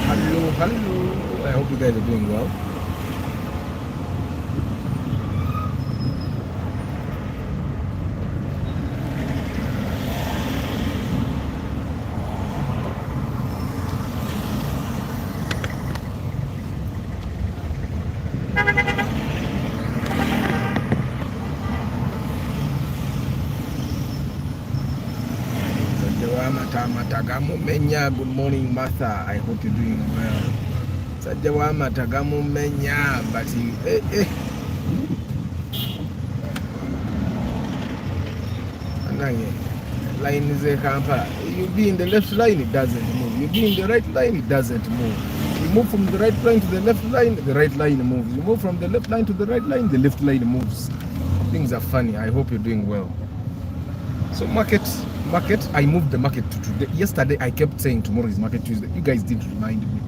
Hello. I hope you guys are doing well. Menya, good morning, Martha. I hope you're doing well. Sajawama Tagamu Menya, but line is a camper. You be in the left line, it doesn't move. You be in the right line, it doesn't move. You move from the right line to the left line, the right line moves. You move from the left line to the right line, the left line moves. Things are funny. I hope you're doing well. So market, I moved the market to today. Yesterday I kept saying tomorrow is Market Tuesday. You guys didn't remind me.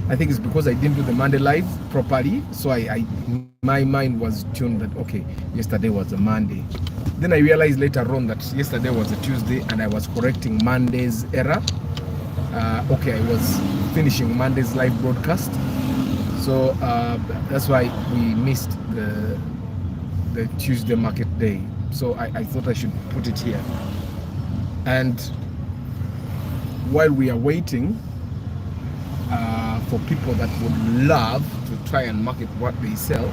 I think it's because I didn't do the Monday live properly. So my mind was tuned that, okay, yesterday was a Monday. Then I realized later on that yesterday was a Tuesday and I was correcting Monday's error. Okay, I was finishing Monday's live broadcast. So that's why we missed the Tuesday market day. So I thought I should put it here. And while we are waiting for people that would love to try and market what they sell,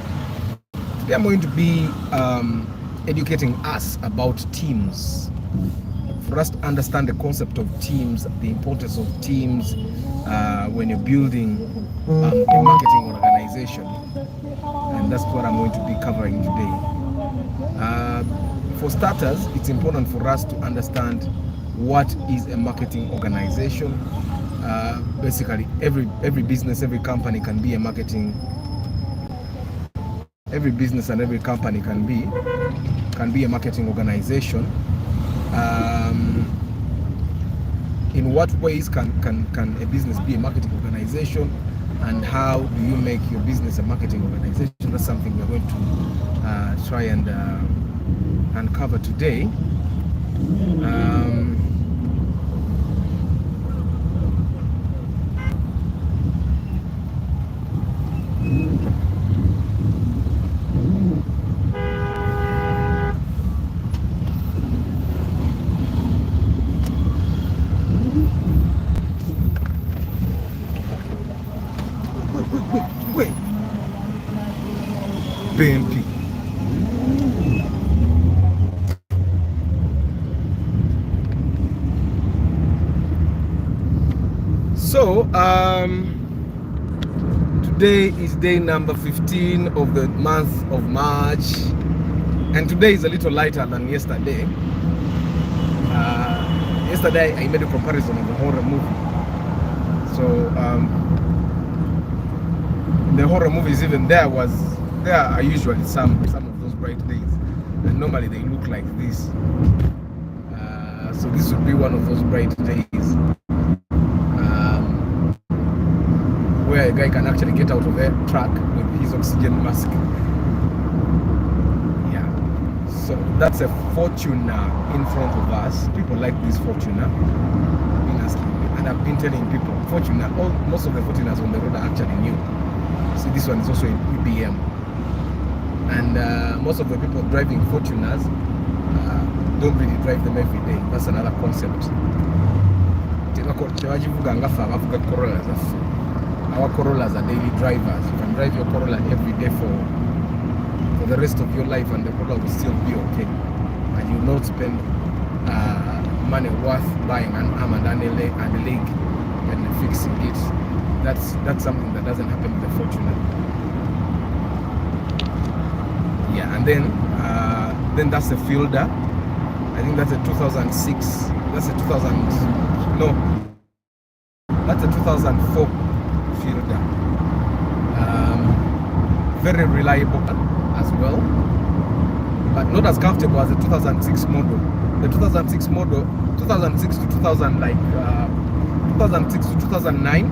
they are going to be educating us about teams, for us to understand the concept of teams, the importance of teams when you're building a marketing organization. And that's what I'm going to be covering today. For starters, it's important for us to understand what is a marketing organization. Basically, every business, every company can be a marketing. Every business and every company can be a marketing organization. In what ways can a business be a marketing organization, and how do you make your business a marketing organization? That's something we're going to try and uncover today. Wait. BNP. So today is day number 15 of the month of March, and today is a little lighter than yesterday. Yesterday I made a comparison of the horror movie. So the horror movies, even there are usually some of those bright days, and normally they look like this. So this would be one of those bright days. Where a guy can actually get out of a truck with his oxygen mask. Yeah. So that's a Fortuner in front of us. People like this Fortuner. Been asking me, and I've been telling people, Fortuner, most of the Fortuners on the road are actually new. See, this one is also an EBM. And most of the people driving Fortuners don't really drive them every day. That's another concept. Our Corollas are daily drivers. You can drive your Corolla every day for the rest of your life, and the Corolla will still be okay. And you will not spend money worth buying an arm and a leg and fixing it. That's something that doesn't happen with the Fortuner. Yeah, and then that's a Fielder. I think that's a 2006. That's a 2004 Fielder. Very reliable as well, but not as comfortable as the 2006 model. The 2006 model, 2006 to 2000, 2006 to 2009,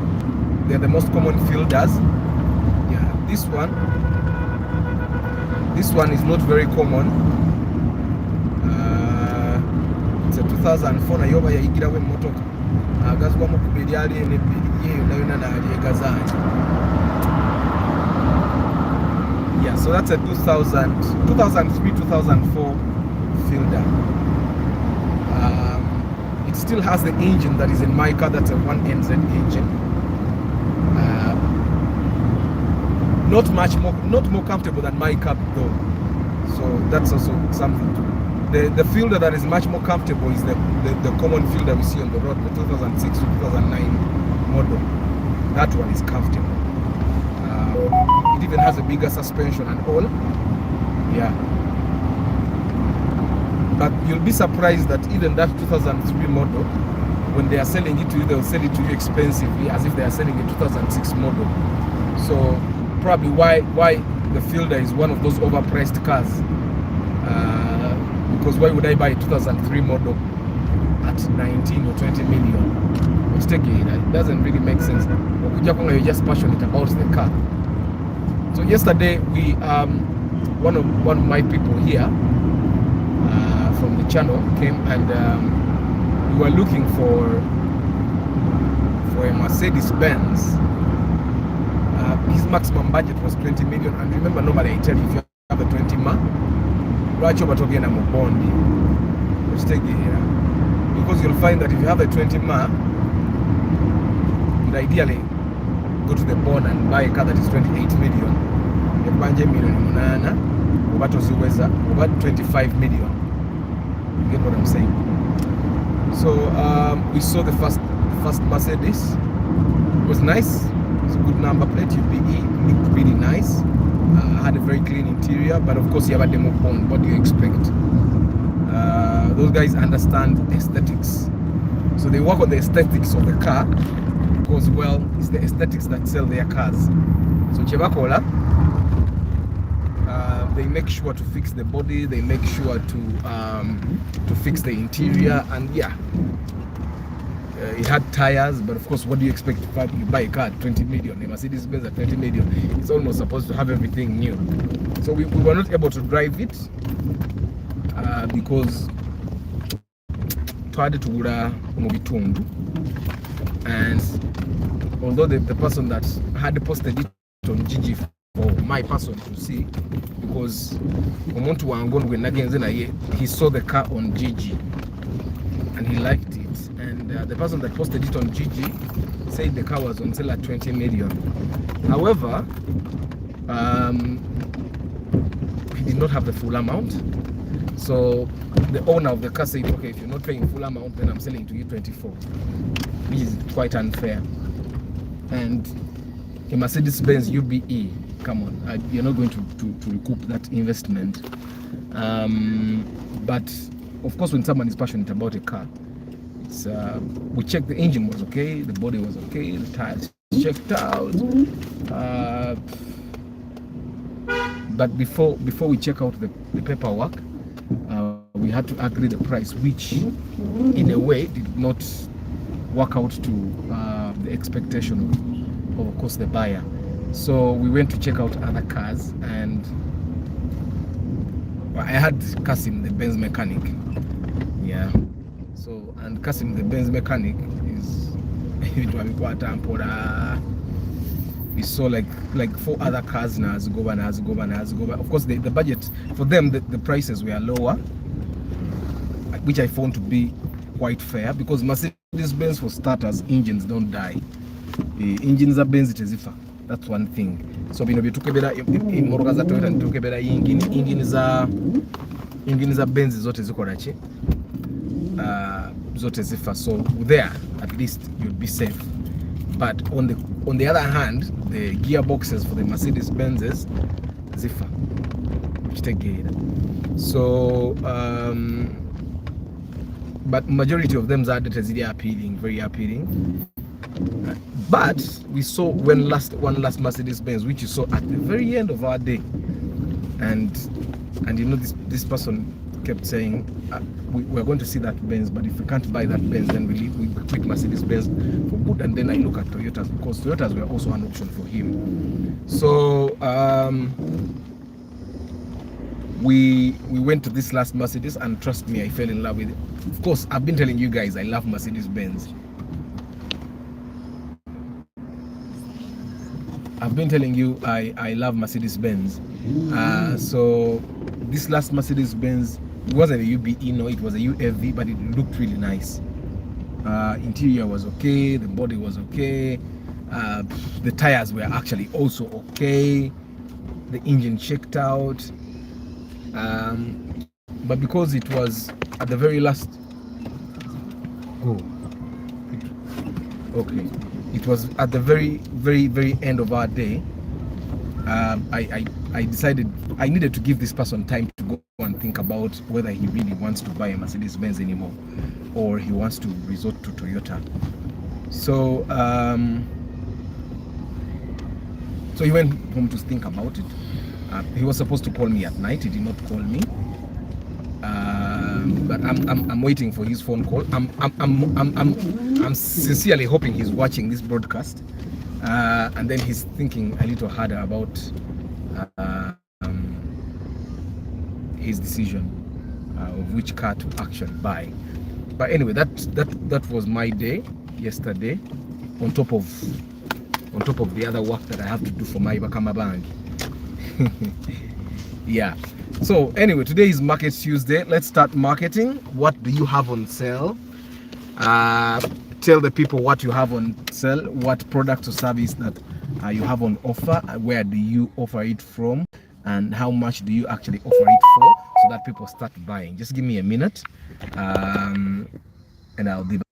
they're the most common Fielders. Yeah, this one is not very common. It's a 2004 na yoba yayigira we motoka agazwa mu kubiri ali ne biri ye nayo nana ali Gazan. Yeah, so that's a 2003, 2004 Fielder. It still has the engine that is in my car. That's a 1NZ engine. Not more comfortable than my car though. So that's also something. The Fielder that is much more comfortable is the common Fielder we see on the road, the 2006 to 2009 model. That one is comfortable. It even has a bigger suspension and all. Yeah. But you'll be surprised that even that 2003 model, when they are selling it to you, they'll sell it to you expensively as if they are selling a 2006 model. So probably why the Fielder is one of those overpriced cars. Because why would I buy a 2003 model at 19 or 20 million? It doesn't really make sense. You're just passionate about the car. So yesterday we one of my people here from the channel came and we were looking for a Mercedes-Benz. His maximum budget was 20 million, and remember, normally I tell you, if you have a 20 ma, because you'll find that if you have a 20 ma, you'd ideally go to the bond and buy a car that is 28 million. About 25 million. You get what I'm saying? So we saw the first Mercedes. It was nice. It's a good number plate, UBE, looked really nice. Had a very clean interior, but of course you have a demo bond. What do you expect? Those guys understand aesthetics, so they work on the aesthetics of the car because, well, it's the aesthetics that sell their cars. So Chevakola, they make sure to fix the body, they make sure to fix the interior, and yeah, it had tires, but of course, what do you expect if you buy a car at 20 million? A Mercedes-Benz at 20 million, it's almost supposed to have everything new. So we were not able to drive it because twade tugula mu bitundu, and although the person that had posted it on Gigi for my person to see, because omuntu wange when nagenze naye, he saw the car on Gigi and he liked it, and the person that posted it on Gigi said the car was on sale at 20 million. However, he did not have the full amount, so the owner of the car said, okay, if you're not paying full amount, then I'm selling it to you 24, which is quite unfair. And a Mercedes-Benz UBE, come on, you're not going to recoup that investment. But of course, when someone is passionate about a car, it's we checked the engine was okay, the body was okay, the tires checked out. But before we check out the paperwork, we had to agree the price, which in a way did not work out to the expectation of course the buyer. So we went to check out other cars, and I had Kasim, the Benz mechanic. Yeah. So, and Kasim, the Benz mechanic, is we saw like 4 other cars now as go. Of course, the budget for them, the prices were lower, which I found to be quite fair, because Mercedes-Benz, for starters, engines don't die. Engines are Benz tezifa. That's one thing. So bino bitukebera imoroka za Toyota nitukebera engine za Benz zote zikola ki zote zifa. So there at least you'll be safe. But on the other hand, the gearboxes for the Mercedes-Benzes zifa kitegera. So but majority of them are really appealing, very appealing. But we saw one last Mercedes-Benz, which you saw at the very end of our day, and you know, this person kept saying, we're going to see that Benz, but if we can't buy that Benz, then we quit Mercedes-Benz for good. And then I look at Toyotas, because Toyotas were also an option for him. So we went to this last Mercedes, and trust me, I fell in love with it. Of course, I've been telling you guys I love Mercedes-Benz. I've been telling you I love Mercedes Benz. So this last Mercedes Benz, it wasn't a UBE, no, it was a UFV, but it looked really nice. Interior was okay, the body was okay, the tires were actually also okay, the engine checked out, but because it was at the very last go, okay, it was at the very end of our day. I decided I needed to give this person time to go and think about whether he really wants to buy a Mercedes Benz anymore or he wants to resort to Toyota. So so he went home to think about it. He was supposed to call me at night. He did not call me. But I'm waiting for his phone call. I'm sincerely hoping he's watching this broadcast, and then he's thinking a little harder about his decision of which car to actually buy. But anyway, that was my day yesterday, on top of the other work that I have to do for my Bakama Bank. Yeah. So anyway, today is Market Tuesday. Let's start marketing. What do you have on sale? Tell the people what you have on sale, what product or service that you have on offer, where do you offer it from, and how much do you actually offer it for, so that people start buying. Just give me a minute, and I'll be back.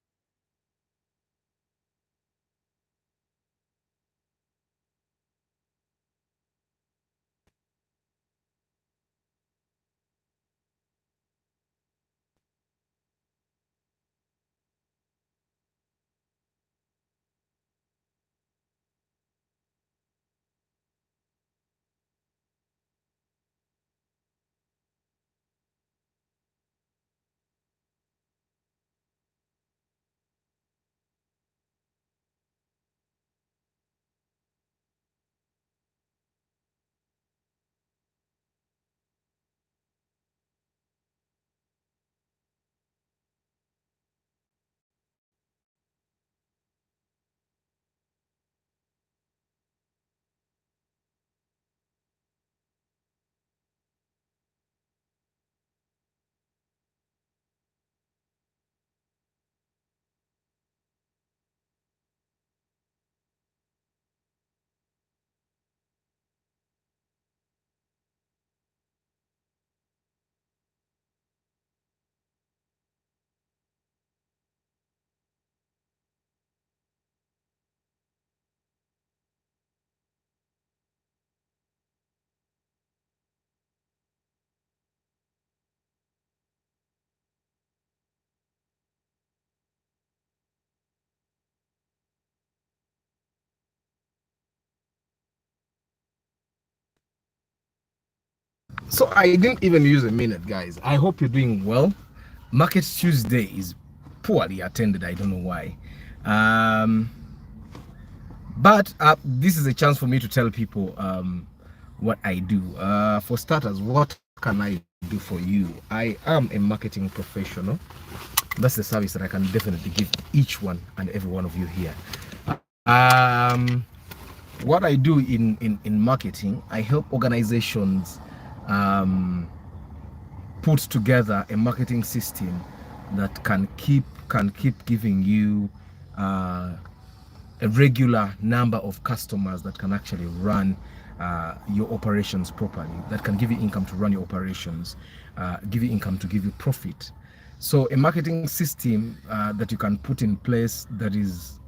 So I didn't even use a minute, guys. I hope you're doing well. Market Tuesday is poorly attended. I don't know why. But this is a chance for me to tell people what I do. For starters, what can I do for you? I am a marketing professional. That's the service that I can definitely give each one and every one of you here. What I do in marketing, I help organizations put together a marketing system that can keep giving you a regular number of customers that can actually run your operations properly, that can give you income to run your operations, give you income to give you profit. So a marketing system that you can put in place that is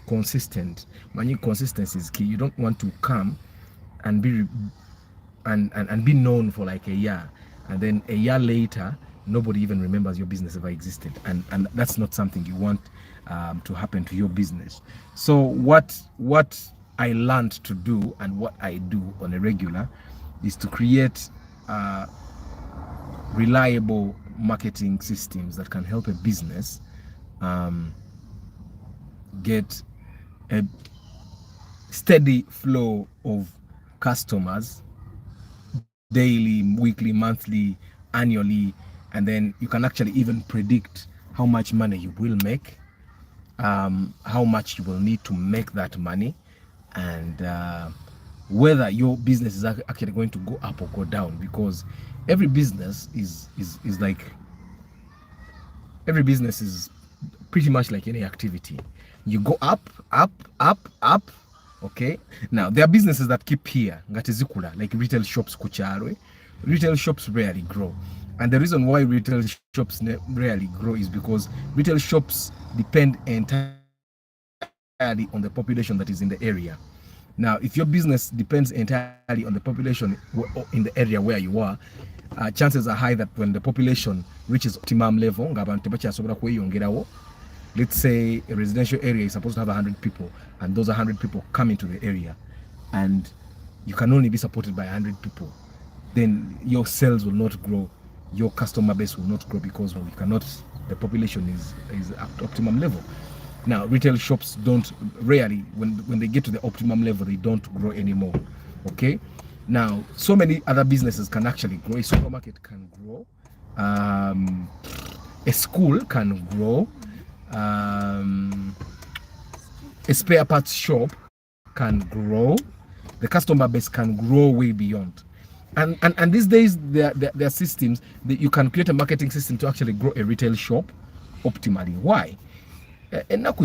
consistent. Consistency is key. You don't want to come and be be known for like a year, and then a year later nobody even remembers your business ever existed, and that's not something you want to happen to your business. So what I learned to do, and what I do on a regular, is to create reliable marketing systems that can help a business get a steady flow of customers daily, weekly, monthly, annually, and then you can actually even predict how much money you will make, how much you will need to make that money, and whether your business is actually going to go up or go down, because every business is like, every business is pretty much like any activity. You go up, up, up, up. Okay. Now there are businesses that keep here, ngatizikula, like retail shops kucharwe. Retail shops rarely grow. And the reason why retail shops rarely grow is because retail shops depend entirely on the population that is in the area. Now, if your business depends entirely on the population in the area where you are, chances are high that when the population reaches optimum level, let's say a residential area is supposed to have 100 people, and those 100 people come into the area, and you can only be supported by 100 people, then your sales will not grow, your customer base will not grow, because you cannot, the population is at optimum level. Now, retail shops don't, rarely, when they get to the optimum level, they don't grow anymore. Okay. Now, so many other businesses can actually grow. A supermarket can grow. A school can grow. A spare parts shop can grow. The customer base can grow way beyond. And these days, there are systems that you can create a marketing system to actually grow a retail shop optimally. Why? And now,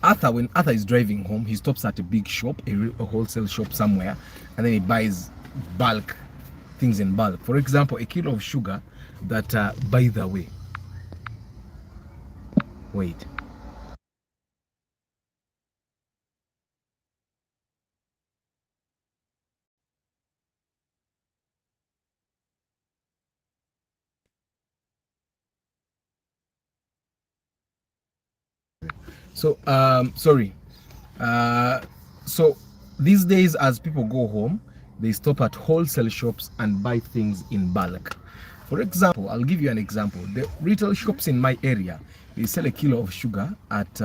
Arthur, when Arthur is driving home, he stops at a big shop, a wholesale shop somewhere, and then he buys bulk things in bulk. For example, a kilo of sugar that, by the way, wait. So, sorry. So these days, as people go home, they stop at wholesale shops and buy things in bulk. For example, I'll give you an example. The retail shops in my area, they sell a kilo of sugar at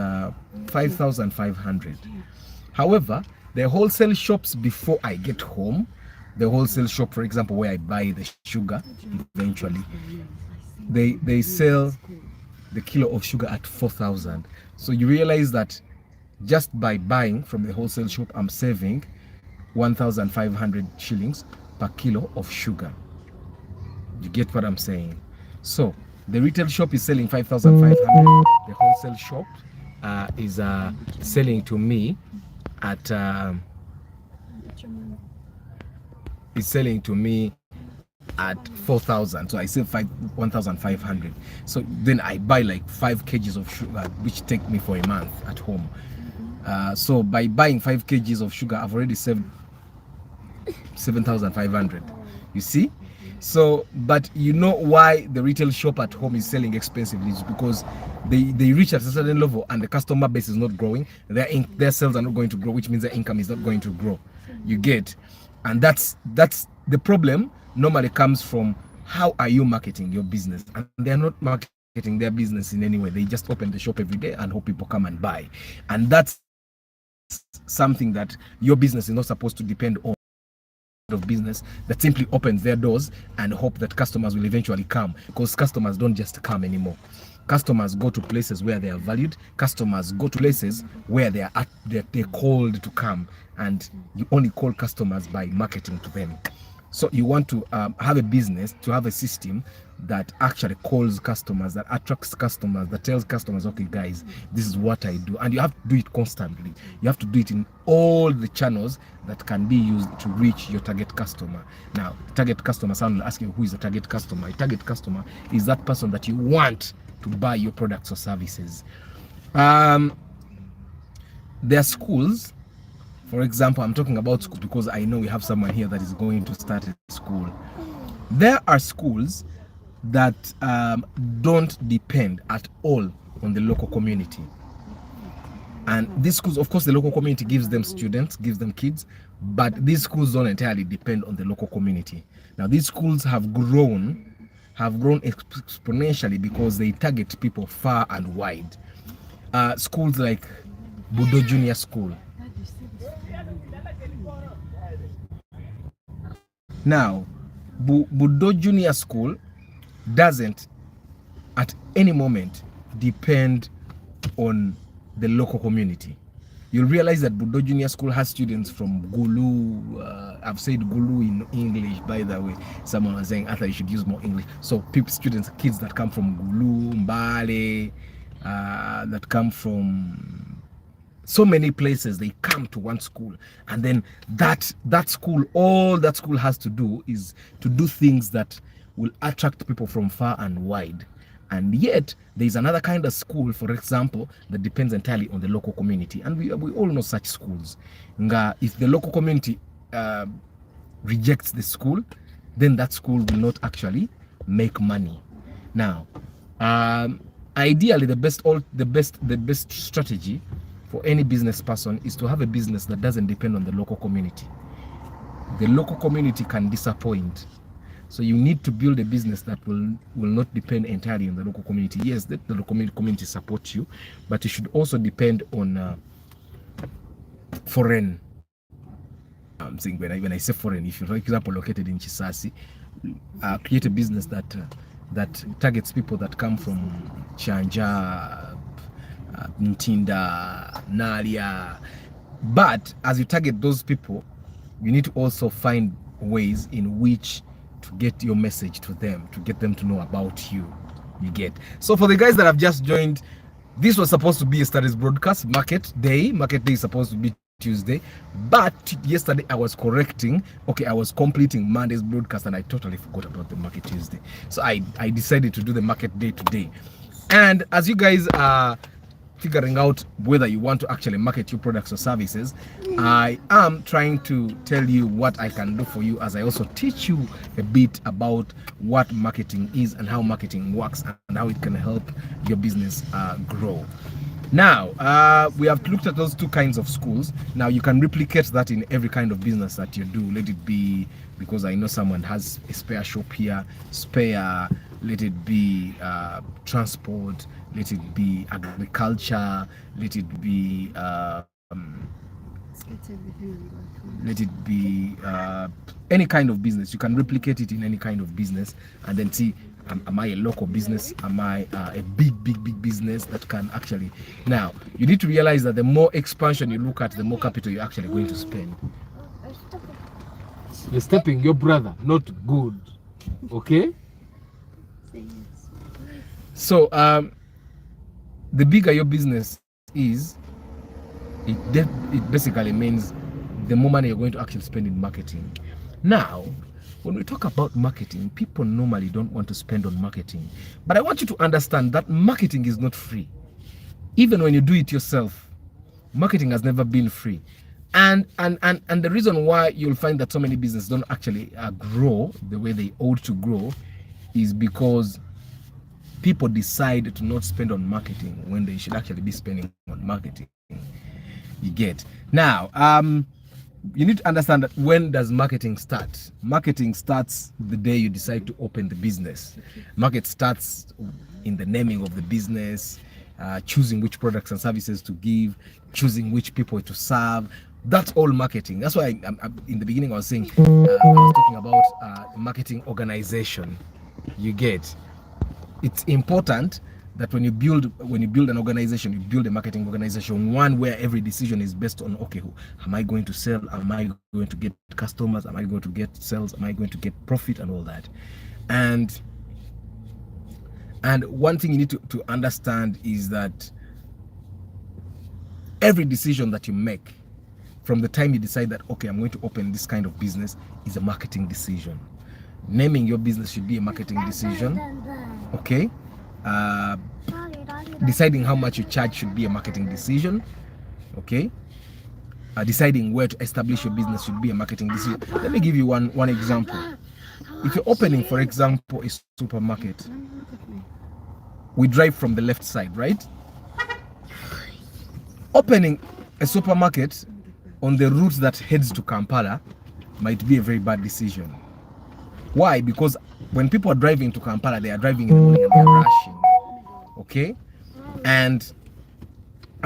5,500. However, the wholesale shops, before I get home, the wholesale shop, for example, where I buy the sugar eventually, they sell the kilo of sugar at 4,000. So you realize that just by buying from the wholesale shop, I'm saving 1,500 shillings per kilo of sugar. You get what I'm saying? So the retail shop is selling 5,500. The wholesale shop is selling to me at is selling to me at 4,000. So I save 1,500. So then I buy like 5 kgs of sugar, which take me for a month at home. So by buying 5 kgs of sugar, I've already saved 7,500. You see? So, but you know why the retail shop at home is selling expensively? Is because they reach at a certain level and the customer base is not growing. Their sales are not going to grow, which means their income is not going to grow. You get? And that's the problem. Normally comes from how are you marketing your business, and they're not marketing their business in any way. They just open the shop every day and hope people come and buy, and that's something that your business is not supposed to depend on. Of business that simply opens their doors and hope that customers will eventually come, because customers don't just come anymore. Customers go to places where they are valued. Customers go to places where they're called to come, and you only call customers by marketing to them. So you want to have a business, to have a system that actually calls customers, that attracts customers, that tells customers, okay guys, this is what I do. And you have to do it constantly. You have to do it in all the channels that can be used to reach your target customer. Now, target customer, someone will ask you, who is a target customer? A target customer is that person that you want to buy your products or services. There are schools. For example, I'm talking about school because I know we have someone here that is going to start a school. There are schools that don't depend at all on the local community. And these schools, of course, the local community gives them students, gives them kids, but these schools don't entirely depend on the local community. Now, these schools have grown exponentially because they target people far and wide. Schools like Budo Junior School. Now, Budo Junior School doesn't at any moment depend on the local community. you'll realize that Budo Junior School has students from Gulu. I've said Gulu in English, by the way. Someone was saying, Arthur, you should use more English. So students, kids that come from Gulu, Mbale, that come from so many places, they come to one school. And then that school, all that school has to do is to do things that will attract people from far and wide. And yet, there's another kind of school, for example, that depends entirely on the local community. And we all know such schools. If the local community rejects the school, then that school will not actually make money. Now, ideally, the best strategy for any business person is to have a business that doesn't depend on the local community. The local community can disappoint. So you need to build a business that will not depend entirely on the local community. Yes, the local community supports you, but it should also depend on foreign. I'm saying when I say foreign, if you're, for example, located in Chisasi, create a business that targets people that come from Chanja, Ntinda, Nalia. But as you target those people, you need to also find ways in which to get your message to them, to get them to know about you. You get. So for the guys that have just joined, this was supposed to be a studies broadcast. Market day is supposed to be Tuesday, but yesterday I was correcting. Okay, I was completing Monday's broadcast and I totally forgot about the market Tuesday. So I decided to do the market day today. And as you guys are figuring out whether you want to actually market your products or services, I am trying to tell you what I can do for you, as I also teach you a bit about what marketing is and how marketing works and how it can help your business grow. Now, we have looked at those two kinds of schools. Now, you can replicate that in every kind of business that you do. Let it be, because I know someone has a spare shop here, let it be transport, let it be agriculture, let it be any kind of business. You can replicate it in any kind of business and then see, am I a local business? Am I a big business that can actually... Now, you need to realize that the more expansion you look at, the more capital you're actually going to spend. You're stepping your brother, not good. Okay? So, the bigger your business is, it basically means the more money you're going to actually spend in marketing. Now, when we talk about marketing, people normally don't want to spend on marketing. But I want you to understand that marketing is not free. Even when you do it yourself, marketing has never been free. And the reason why you'll find that so many businesses don't actually grow the way they ought to grow is because people decide to not spend on marketing when they should actually be spending on marketing. You get. Now, you need to understand that when does marketing start? Marketing starts the day you decide to open the business. Market starts in the naming of the business, choosing which products and services to give, choosing which people to serve. That's all marketing. That's why in the beginning I was saying, I was talking about marketing organization. You get. It's important that when you build an organization, you build a marketing organization, one where every decision is based on, okay, am I going to sell? Am I going to get customers? Am I going to get sales? Am I going to get profit and all that? And one thing you need to understand is that every decision that you make from the time you decide that, okay, I'm going to open this kind of business, is a marketing decision. Naming your business should be a marketing decision. Okay? Deciding how much you charge should be a marketing decision. Okay? Deciding where to establish your business should be a marketing decision. Let me give you one example. If you're opening, for example, a supermarket, we drive from the left side, right? Opening a supermarket on the route that heads to Kampala might be a very bad decision. Why? Because when people are driving to Kampala, they are driving in the morning and they are rushing. Okay? And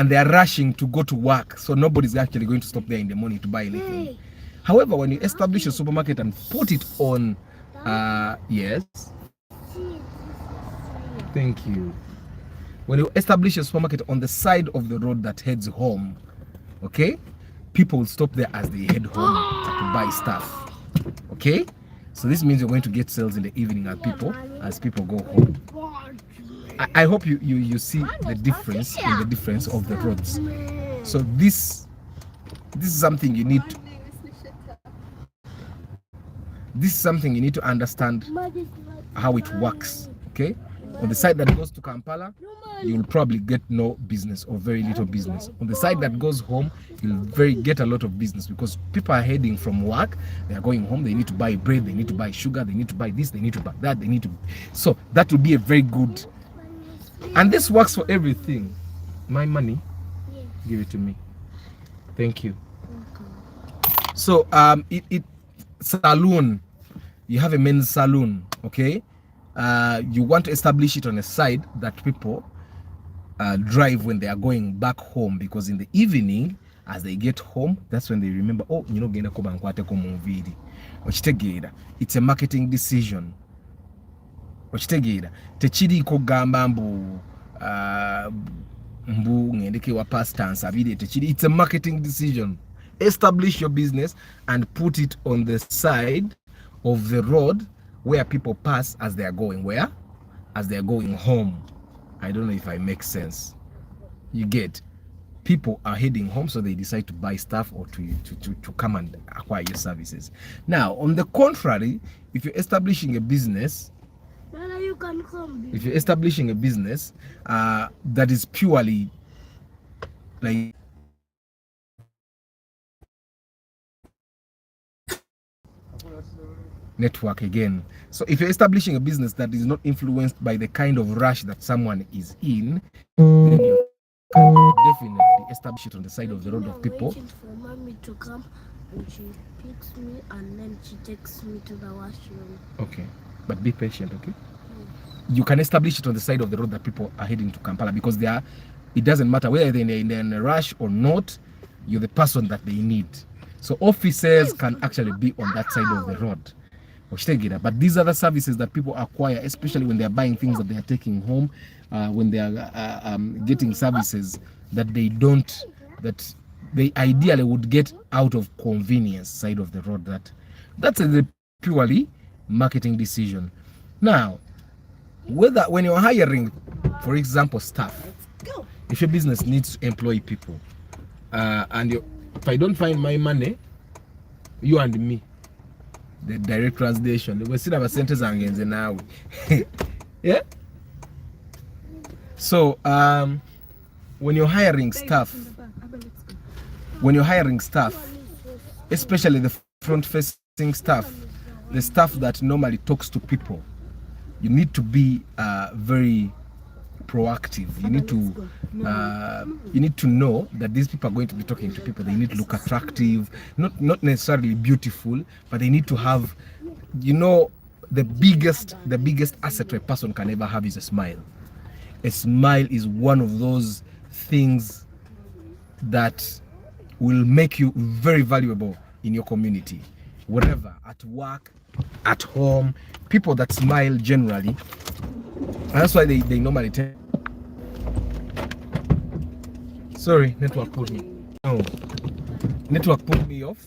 they are rushing to go to work. So nobody's actually going to stop there in the morning to buy anything. However, when you establish a supermarket and put it on, yes. Thank you. When you establish a supermarket on the side of the road that heads home, okay, people will stop there as they head home to buy stuff. Okay, so this means you're going to get sales in the evening as people go home. I hope you see the difference in the difference of the roads. So this is something you need to understand how it works. Okay, on the side that goes to Kampala, you will probably get no business or very little business. On the side that goes home, you'll get a lot of business, because people are heading from work, they are going home, they need to buy bread, they need to buy sugar, they need to buy this, they need to buy that, so that will be a very good, and this works for everything. My money, give it to me. Thank you. So saloon, you have a men's saloon, okay? You want to establish it on a side that people drive when they are going back home, because in the evening as they get home, that's when they remember, oh, you know, genda ko bankwate ko muviri. Okitegeera, it's a marketing decision. Okitegeera, tekiri ko gamba mbu ngendeke wa past tense abide tekiri. It's a marketing decision. Establish your business and put it on the side of the road where people pass as they are going where? As they are going home. I don't know if I make sense. You get, people are heading home, so they decide to buy stuff or to come and acquire your services. Now, on the contrary, if you're establishing a business, that is purely like network again. So if you're establishing a business that is not influenced by the kind of rush that someone is in, then you can definitely establish it on the side of the road of people. Waiting for mommy to come, and she picks me and then she takes me to the washroom. Okay, but be patient, okay? You can establish it on the side of the road that people are heading to Kampala, because it doesn't matter whether they're in a rush or not, you're the person that they need. So officers can actually be on that side of the road. But these are the services that people acquire, especially when they are buying things that they are taking home, when they are getting services that they ideally would get out of convenience side of the road. That's a purely marketing decision. Now, when you're hiring, for example, staff, if your business needs to employ people, and if I don't find my money, you and me, the direct translation, we still have a sentence against now. Yeah. So when you're hiring staff, especially the front-facing staff, the staff that normally talks to people, you need to be very proactive. You need to know that these people are going to be talking to people. They need to look attractive, not necessarily beautiful, but they need to have, the biggest asset a person can ever have is a smile. A smile is one of those things that will make you very valuable in your community, wherever, at work, at home. People that smile generally, and that's why they normally tell. Sorry, network put me. No, network put me off.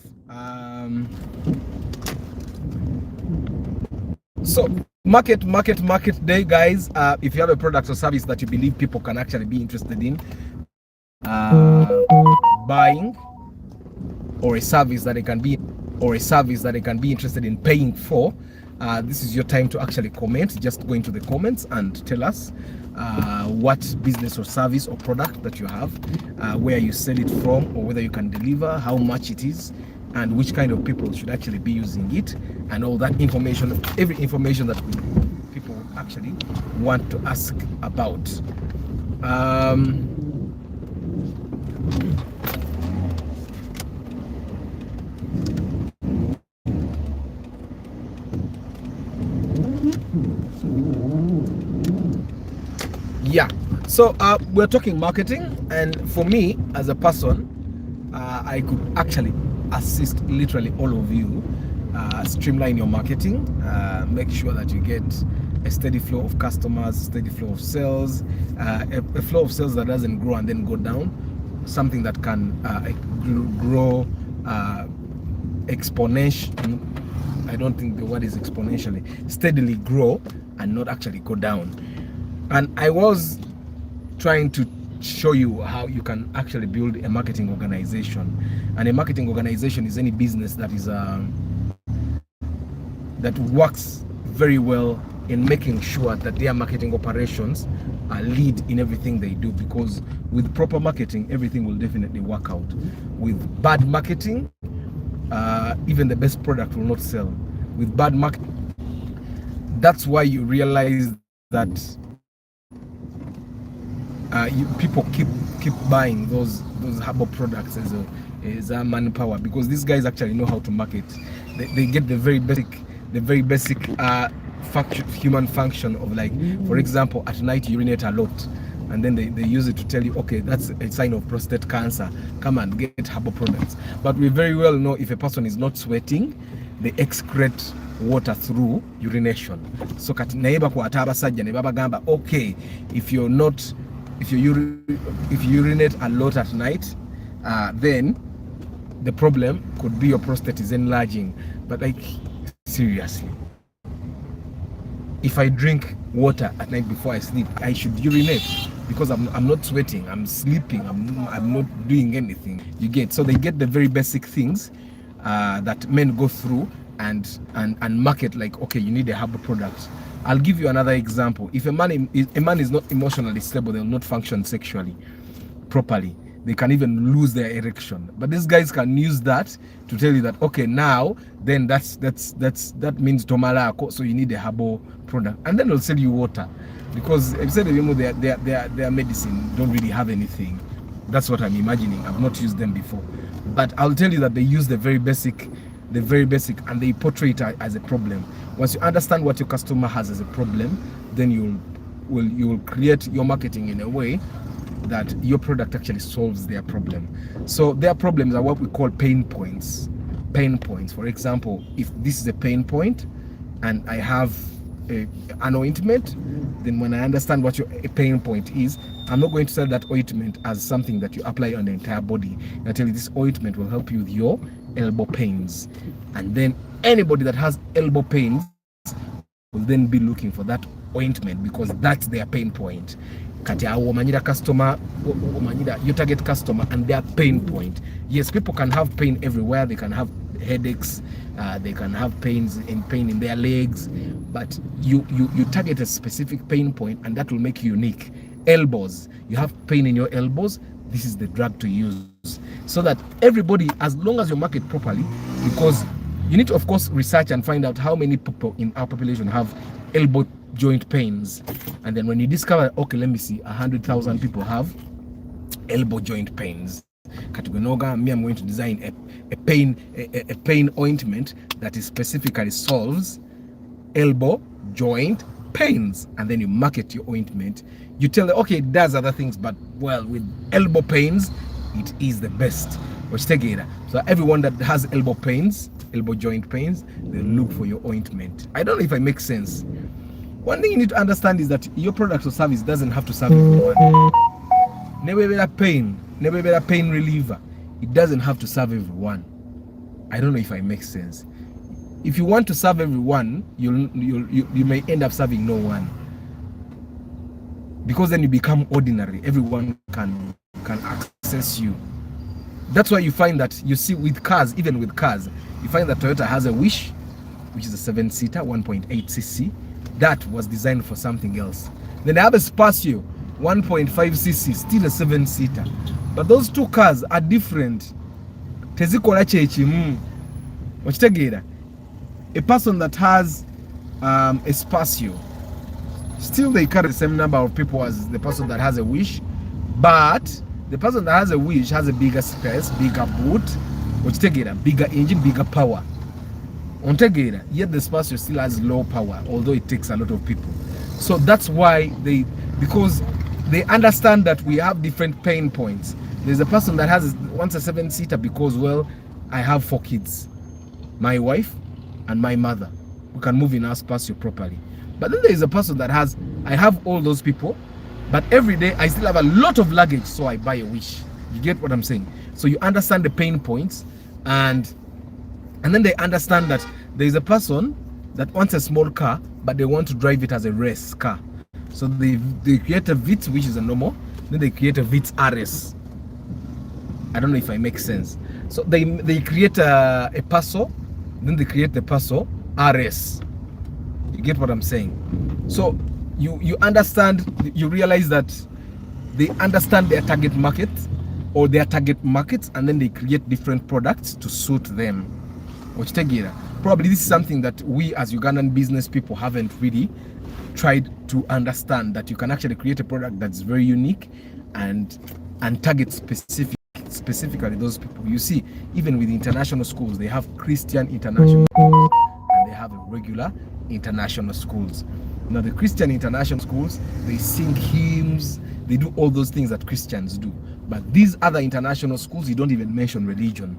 So market day, guys. If you have a product or service that you believe people can actually be interested in buying, or a service that they can be interested in paying for, this is your time to actually comment. Just go into the comments and tell us what business or service or product that you have, where you sell it from, or whether you can deliver, how much it is, and which kind of people should actually be using it, and all that information, every information that people actually want to ask about. Yeah, so we're talking marketing, and for me as a person, I could actually assist literally all of you streamline your marketing, make sure that you get a steady flow of customers, steady flow of sales, a flow of sales that doesn't grow and then go down, something that can grow exponentially. I don't think the word is exponentially, steadily grow and not actually go down. And I was trying to show you how you can actually build a marketing organization. And a marketing organization is any business that is that works very well in making sure that their marketing operations lead in everything they do, because with proper marketing everything will definitely work out. With bad marketing, even the best product will not sell. With bad marketing, that's why you realize that people keep buying those herbal products as a manpower, because these guys actually know how to market. They get the very basic human function of, like, for example, at night you urinate a lot, and then they use it to tell you, okay, that's a sign of prostate cancer, come and get herbal products. But we very well know if a person is not sweating, they excrete water through urination. So kati naiba kwa ataba sajja ne baba gamba, okay, if you urinate a lot at night, then the problem could be your prostate is enlarging. But like, seriously, if I drink water at night before I sleep, I should urinate, because I'm not sweating, I'm sleeping, I'm not doing anything. You get? So they get the very basic things that men go through and market, like, okay, you need a herbal product. I'll give you another example. If a man is not emotionally stable, they'll not function sexually properly. They can even lose their erection. But these guys can use that to tell you that, okay, now then that means tomalako, so you need a herbal product, and then they'll sell you water, because their medicine don't really have anything. That's what I'm imagining. I've not used them before, but I'll tell you that they use the very basic, and they portray it as a problem. Once you understand what your customer has as a problem, then you will create your marketing in a way that your product actually solves their problem. So their problems are what we call pain points. For example, if this is a pain point and I have an ointment, then when I understand what your pain point is, I'm not going to sell that ointment as something that you apply on the entire body. I tell you, this ointment will help you with your elbow pains, and then anybody that has elbow pains will then be looking for that ointment, because that's their pain point. Kati awo omanyira customer, omanyira you target customer and their pain point. Yes, people can have pain everywhere. They can have headaches, they can have pain in their legs, but you target a specific pain point, and that will make you unique. Elbows, you have pain in your elbows, this is the drug to use, so that everybody, as long as you market properly, because you need to, of course, research and find out how many people in our population have elbow joint pains. And then when you discover, okay, let me see, 100,000 people have elbow joint pains, me, I'm going to design a pain ointment that is specifically solves elbow joint pains. And then you market your ointment. You tell them, okay, it does other things, but well, with elbow pains, it is the best. So everyone that has elbow pains, elbow joint pains, they look for your ointment. I don't know if I make sense. One thing you need to understand is that your product or service doesn't have to serve everyone. Never pain reliever. It doesn't have to serve everyone. I don't know if I make sense. If you want to serve everyone, you may end up serving no one, because then you become ordinary. Everyone can access you. That's why you find that, you see, with cars, even with cars, you find that Toyota has a Wish, which is a 7-seater, 1.8cc. That was designed for something else. Then they have a Spacio, 1.5cc, still a 7-seater. But those two cars are different. Tezikola chechi. A person that has a Spacio, still they carry the same number of people as the person that has a Wish, but the person that has a Wish has a bigger space, bigger boot, bigger engine, bigger power. Yet the Spacio still has low power, although it takes a lot of people. So that's why because they understand that we have different pain points. There's a person that wants a 7-seater because, well, I have 4 kids, my wife and my mother, who can move in our Spacio properly. But then there is a person that I have all those people, but every day I still have a lot of luggage, so I buy a Wish. You get what I'm saying? So you understand the pain points, and then they understand that there is a person that wants a small car, but they want to drive it as a race car. So they create a Vitz, which is a normal, then they create a Vitz RS. I don't know if I make sense. So they create a Passo, then they create the Passo RS. You get what I'm saying? So you understand, you realize that they understand their target market or their target markets, and then they create different products to suit them. Probably this is something that we as Ugandan business people haven't really tried to understand, that you can actually create a product that's very unique and target specifically those people. You see, even with international schools, they have Christian international schools and they have regular international schools. Now the Christian international schools, they sing hymns, they do all those things that Christians do. But these other international schools, you don't even mention religion.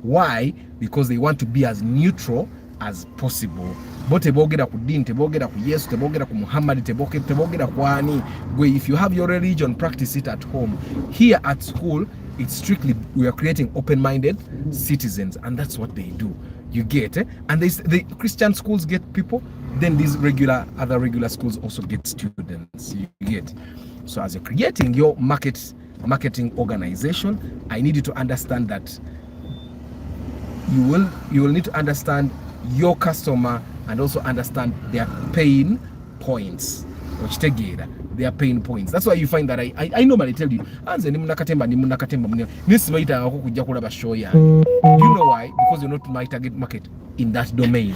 Why? Because they want to be as neutral as possible. But tebogera ku dini, tebogera ku Yesu, tebogera ku Muhammad, tebogera ku ani. If you have your religion, practice it at home. Here at school, it's strictly, we are creating open-minded citizens, and that's what they do. You get it? And the Christian schools get people, then these other regular schools also get students. You get? So as you're creating your marketing organization, I need you to understand that you will need to understand your customer and also understand their pain points. Their pain points. That's why you find that I normally tell you, you know why? Because you're not my target market in that domain.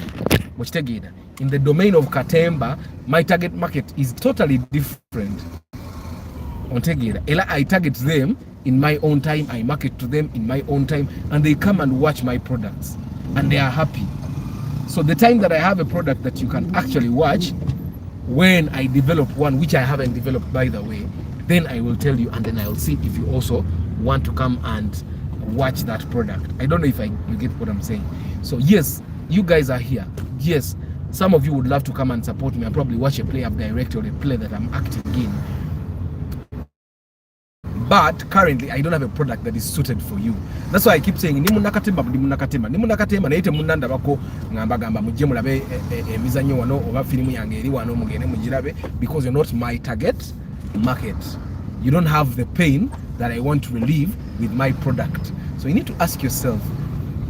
In the domain of Katemba, my target market is totally different. I target them in my own time, I market to them in my own time, and they come and watch my products and they are happy. So the time that I have a product that you can actually watch, when I develop one, which I haven't developed by the way, then I will tell you, and then I will see if you also want to come and watch that product. I don't know if you get what I'm saying. So yes, you guys are here. Yes, some of you would love to come and support me and probably watch a play I've directed or a play that I'm acting in. But currently, I don't have a product that is suited for you. That's why I keep saying, nimunakatemba naite munanda bako ngamba mujje mulabe emizanyo wano oba filimu yange eri wano mugende mugirabe, because you're not my target market. You don't have the pain that I want to relieve with my product. So you need to ask yourself,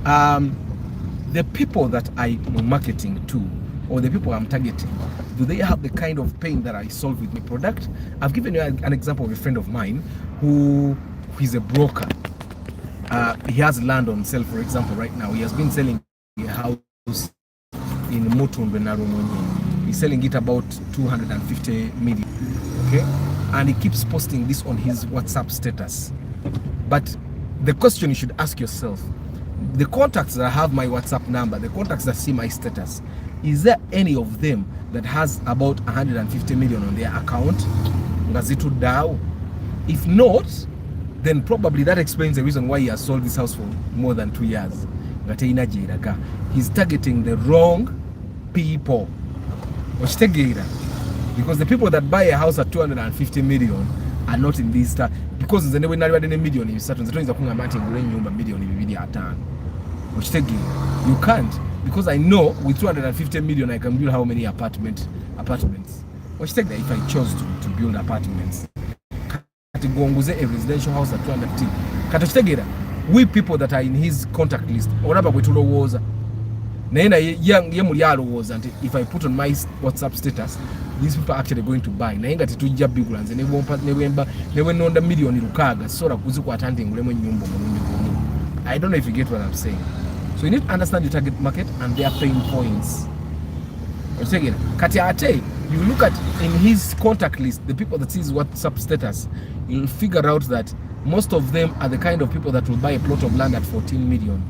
the people that I'm marketing to, or the people I'm targeting, do they have the kind of pain that I solve with my product? I've given you an example of a friend of mine who is a broker. He has land on sale, for example, right now. He has been selling a house in Mutumbe Narumonye. He's selling it about 250 million. Okay? And he keeps posting this on his WhatsApp status. But the question you should ask yourself, the contacts that have my WhatsApp number, the contacts that see my status, is there any of them that has about 150 million on their account? If not, then probably that explains the reason why he has sold this house for more than 2 years. He's targeting the wrong people. Because the people that buy a house at 250 million are not in this star. Because the million you start you can't. Because I know with 250 million I can build how many apartments? If I chose to build apartments. A residential house at 250. We people that are in his contact list, if I put on my WhatsApp status, these people are actually going to buy. I don't know if you get what I'm saying. So you need to understand your target market and their pain points. You look at in his contact list, the people that see his WhatsApp status, you'll figure out that most of them are the kind of people that will buy a plot of land at 14 million,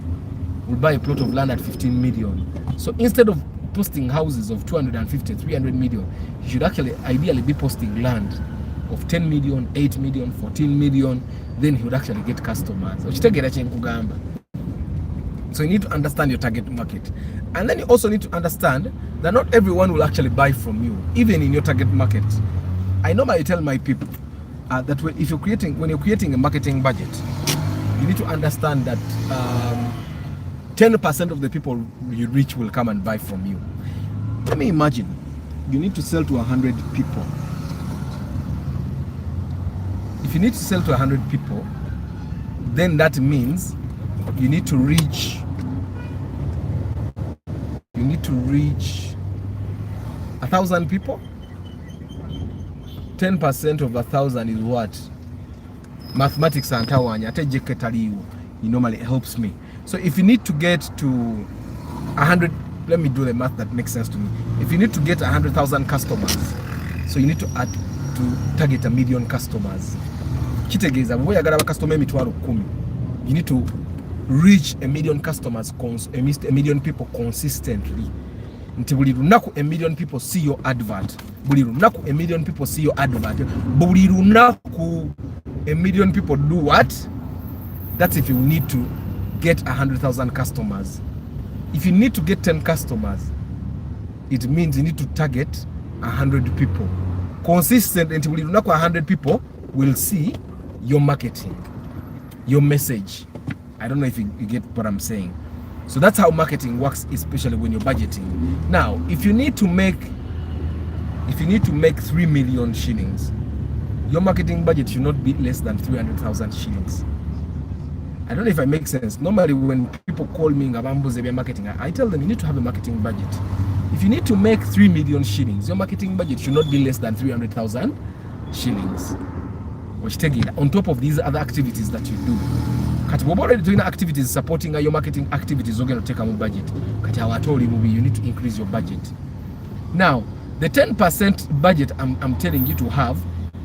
will buy a plot of land at 15 million. So instead of posting houses of 250, 300 million, you should actually ideally be posting land of 10 million, 8 million, 14 million, then he would actually get customers. So you need to understand your target market. And then you also need to understand that not everyone will actually buy from you, even in your target market. I normally tell my people, that way, if when you're creating a marketing budget, you need to understand that 10% of the people you reach will come and buy from you. Let me imagine you need to sell to 100 people. If you need to sell to 100 people, then that means you need to reach 1,000 people. 10% of 1,000 is what? Mathematics and it normally helps me. So if you need to get to 100, let me do the math that makes sense to me. If you need to get 100,000 customers, so you need to target 1 million customers. Kitegeeza bwe yagala customer emitwalo 10. You need to reach 1 million customers, 1 million people consistently. Nti buli lunaku 1 million people see your advert. Buli lunaku 1 million people see your advert. Buli lunaku 1 million people do what? That's if you need to get 100,000 customers. If you need to get 10 customers, it means you need to target 100 people. Consistent until buli lunaku 100 people will see your marketing, your message. I don't know if you get what I'm saying. So that's how marketing works, especially when you're budgeting. Now, if you need to make 3 million shillings, your marketing budget should not be less than 300,000 shillings. I don't know if I make sense. Normally, when people call me Ngabambuze marketing, I tell them you need to have a marketing budget. If you need to make 3 million shillings, your marketing budget should not be less than 300,000 shillings. On top of these other activities that you do. Kati we're already doing activities supporting your marketing activities, you're going to take a budget. Kati awatoli you need to increase your budget. Now, the 10% budget I'm telling you to have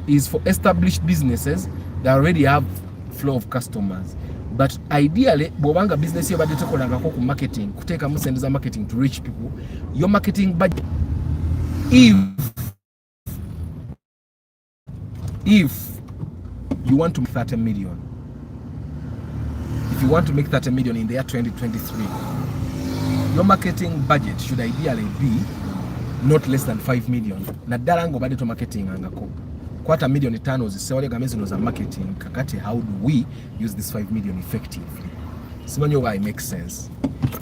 is for established businesses that already have flow of customers. But ideally, bwobanga business yo badete kolangako ku marketing, kuteka musendeza marketing to reach people, your marketing budget, if you want to make 30 million, if you want to make 30 million in the year 2023, your marketing budget should ideally be not less than 5 million. Nadala ngo bade to marketing angako. Quarter million tano zisewale gamezi za marketing. Kakati, how do we use this 5 million effectively? Simanyo why it makes sense.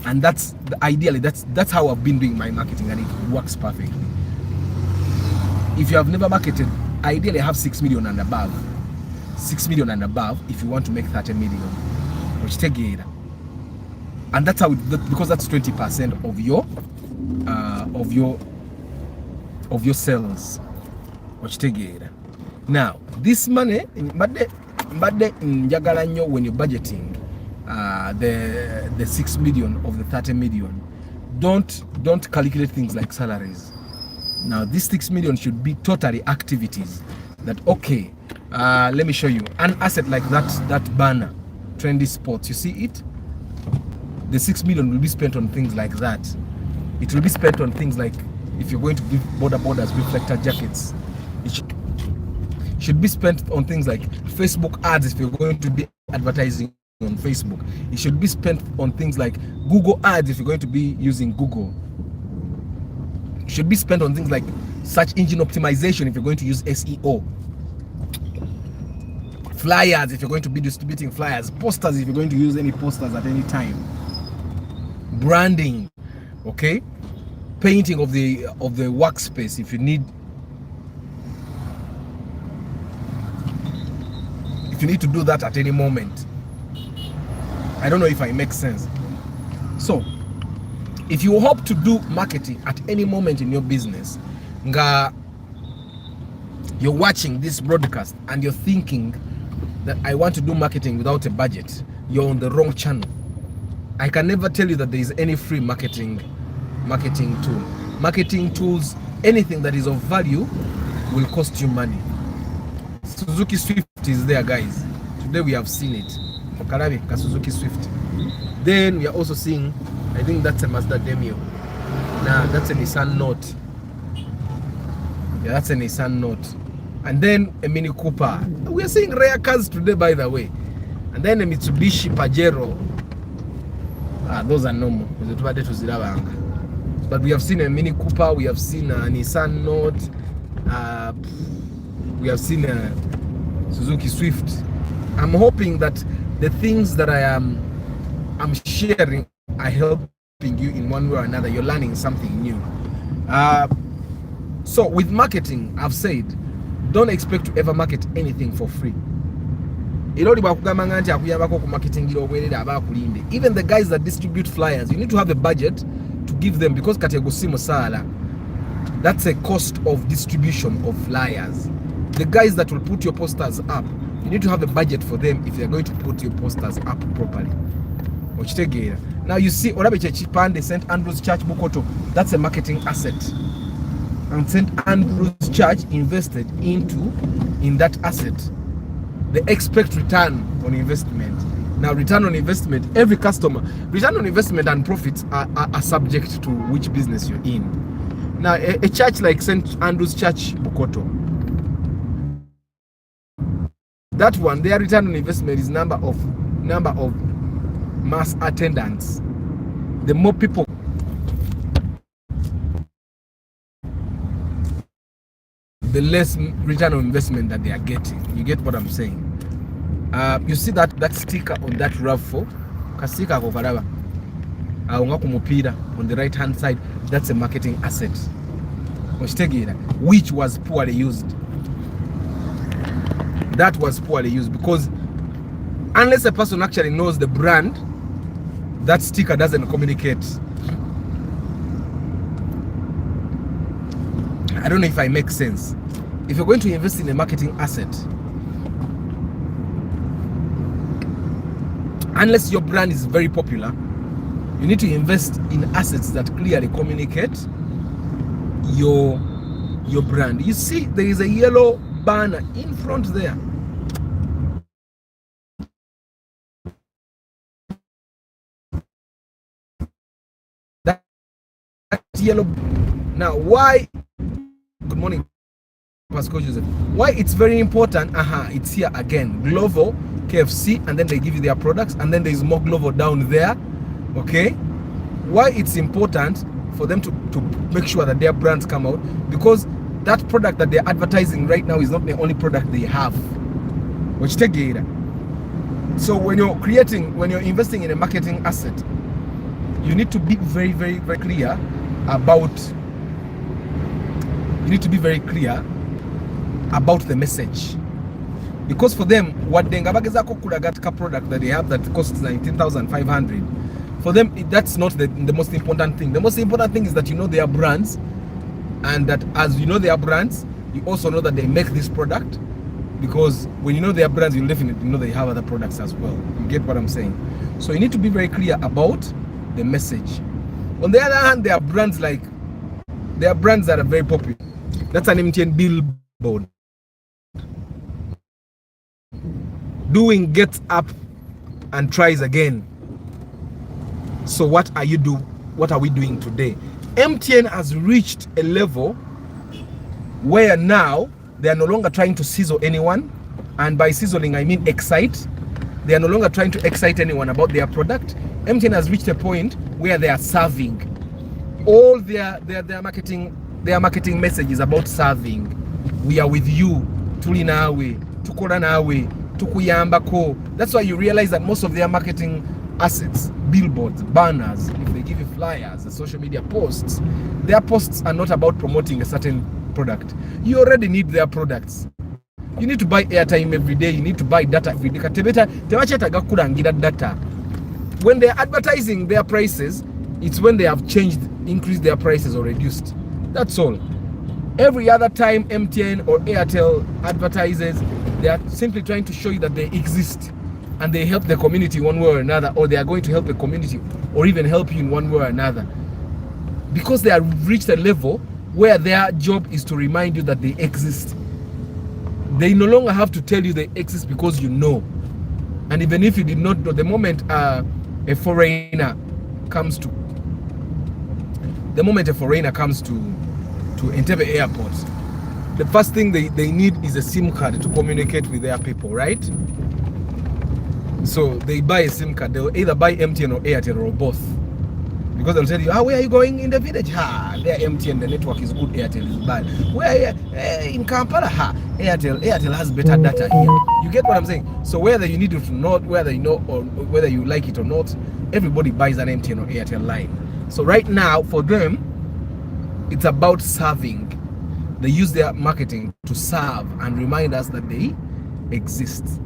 And that's ideally that's how I've been doing my marketing, and it works perfectly. If you have never marketed, ideally have 6 million and above. 6 million and above if you want to make 30 million. Which take it. And that's how because that's 20% of your sales. Which take it. Now, this money njagala nyo when you're budgeting the 6 million of the 30 million, don't calculate things like salaries. Now, this 6 million should be totally activities that, okay, let me show you an asset like that banner, trendy sports, you see it? The 6 million will be spent on things like that. It will be spent on things like, if you're going to give borders reflector jackets, it should be spent on things like Facebook ads if you're going to be advertising on Facebook. It should be spent on things like Google ads if you're going to be using Google. It should be spent on things like search engine optimization if you're going to use SEO. Flyers if you're going to be distributing flyers. Posters if you're going to use any posters at any time. Branding, okay? Painting of the workspace if you need. If you need to do that at any moment. I don't know if I make sense. So, if you hope to do marketing at any moment in your business, you're watching this broadcast and you're thinking that I want to do marketing without a budget, you're on the wrong channel. I can never tell you that there is any free marketing tool. Marketing tools, anything that is of value will cost you money. Suzuki Swift is there, guys. Today we have seen it. Okarabe ka Suzuki Swift. Then we are also seeing, I think that's a Mazda Demio. Nah, that's a Nissan Note. Yeah, that's a Nissan Note. And then a Mini Cooper. We are seeing rare cars today, by the way. And then a Mitsubishi Pajero. Those are normal. But we have seen a Mini Cooper, we have seen a Nissan Note, we have seen Suzuki Swift. I'm hoping that the things that I'm sharing are helping you in one way or another. You're learning something new. So with marketing, I've said, don't expect to ever market anything for free. Even the guys that distribute flyers, you need to have a budget to give them, because that's a cost of distribution of flyers. The guys that will put your posters up, you need to have a budget for them if they're going to put your posters up properly. Now you see the St. Andrew's Church Bukoto, that's a marketing asset. And St. Andrew's Church invested in that asset. They expect return on investment. Now, return on investment, every customer, return on investment and profits are subject to which business you're in. Now, a church like St. Andrew's Church Bukoto, that one, their return on investment is number of mass attendance. The more people, the less return on investment that they are getting. You get what I'm saying? You see that sticker on that RAV4, kastika kokaraba kumupira on the right hand side, that's a marketing asset which was poorly used. That was poorly used, because unless a person actually knows the brand, that sticker doesn't communicate. I don't know if I make sense. If you're going to invest in a marketing asset, unless your brand is very popular, you need to invest in assets that clearly communicate your brand. You see, there is a yellow banner in front there. That yellow. Now, why? Good morning, Pastor Joseph. Why it's very important? It's here again. Glovo, KFC, and then they give you their products, and then there is more Glovo down there. Okay, why it's important for them to make sure that their brands come out, because that product that they're advertising right now is not the only product they have. Which take data. So when you're investing in a marketing asset, you need to be very, very, very clear about. You need to be very clear about the message, because for them, what the Ngabagezako product that they have that costs 19,500, for them that's not the most important thing. The most important thing is that you know their brands, and that as you know their brands, you also know that they make this product, because when you know their brands, you definitely know they have other products as well. You get what I'm saying? So you need to be very clear about the message. On the other hand, there are brands that are very popular. That's an MTN billboard doing gets up and tries again. So what are we doing today? MTN has reached a level where now they are no longer trying to sizzle anyone, and by sizzling I mean excite. They are no longer trying to excite anyone about their product. MTN has reached a point where they are serving. All their marketing message is about serving. We are with you. Tuli nawe, tukora nawe, tukuyambako. That's why you realize that most of their marketing assets, billboards, banners, if they give you flyers, the social media posts, their posts are not about promoting a certain product. You already need their products. You need to buy airtime every day. You need to buy data every day. Data. When they're advertising their prices, it's when they have increased their prices or reduced. That's all. Every other time MTN or Airtel advertises, they are simply trying to show you that they exist and they help the community one way or another, or they are going to help the community or even help you in one way or another. Because they have reached a level where their job is to remind you that they exist. They no longer have to tell you they exist because you know. And even if you did not know, the moment a foreigner comes to Entebbe airport, the first thing they need is a SIM card to communicate with their people, right? So they buy a SIM card. They'll either buy MTN or Airtel or both. Because they'll tell you, where are you going in the village? They're empty and the network is good, Airtel is bad. Where in Kampala? Airtel has better data here. You get what I'm saying? So whether you need it or not, whether you know or whether you like it or not, everybody buys an MTN or Airtel line. So right now, for them, it's about serving. They use their marketing to serve and remind us that they exist.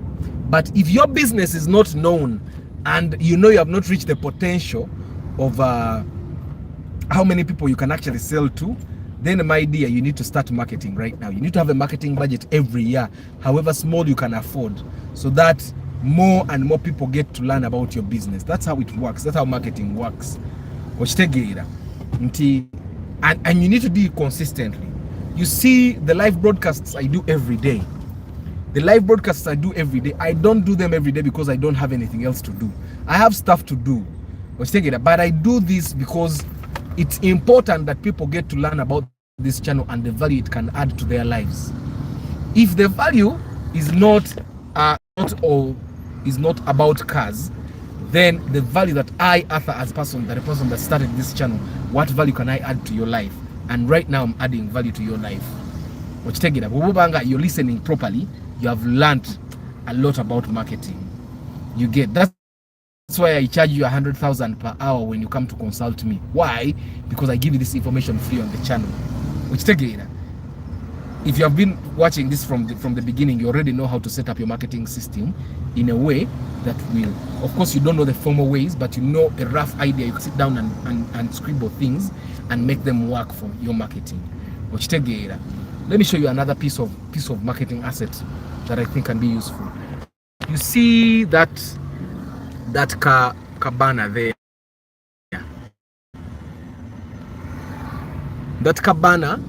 But if your business is not known and you know you have not reached the potential of how many people you can actually sell to, then my dear, you need to start marketing right now. You need to have a marketing budget every year, however small you can afford, so that more and more people get to learn about your business. That's how it works. That's how marketing works. And you need to do it consistently. You see the live broadcasts I do every day. The live broadcasts I do every day, I don't do them every day because I don't have anything else to do. I have stuff to do. But I do this because it's important that people get to learn about this channel and the value it can add to their lives. If the value is not about cars, then the value that I, Arthur, as a person, the person that started this channel, what value can I add to your life? And right now I'm adding value to your life. You're listening properly, you have learned a lot about marketing. You get that. That's why I charge you 100,000 per hour when you come to consult me. Why? Because I give you this information free on the channel. If you have been watching this from the beginning, you already know how to set up your marketing system in a way that will, of course, you don't know the formal ways, but you know a rough idea. You can sit down and scribble things and make them work for your marketing. Let me show you another piece of marketing asset that I think can be useful. You see that cabana there. That cabana,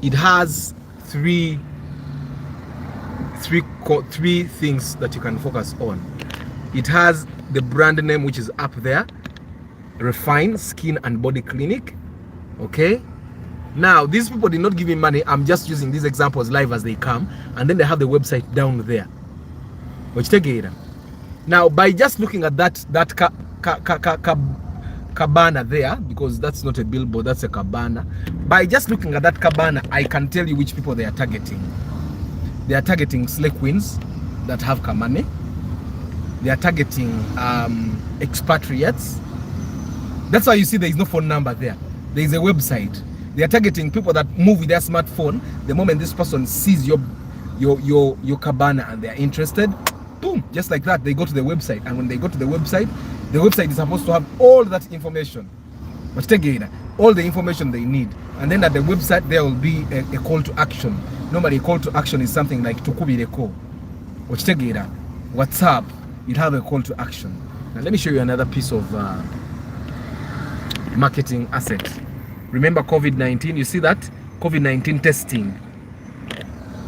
it has three things that you can focus on. It has the brand name, which is up there, Refine Skin and Body Clinic. Okay, now these people did not give me money. I'm just using these examples live as they come, and then they have the website down there. Now, by just looking at that cabana there, because that's not a billboard, that's a cabana. By just looking at that cabana, I can tell you which people they are targeting. They are targeting slay queens that have kamane. They are targeting expatriates. That's why you see there is no phone number there. There is a website. They are targeting people that move with their smartphone. The moment this person sees your cabana and they are interested, boom, just like that, they go to the website. And when they go to the website is supposed to have all that information. But again, all the information they need. And then at the website, there will be a call to action. Normally, a call to action is something like Tukubireko. WhatsApp, you'll have a call to action. Now, let me show you another piece of marketing asset. Remember COVID-19? You see that? COVID-19 testing.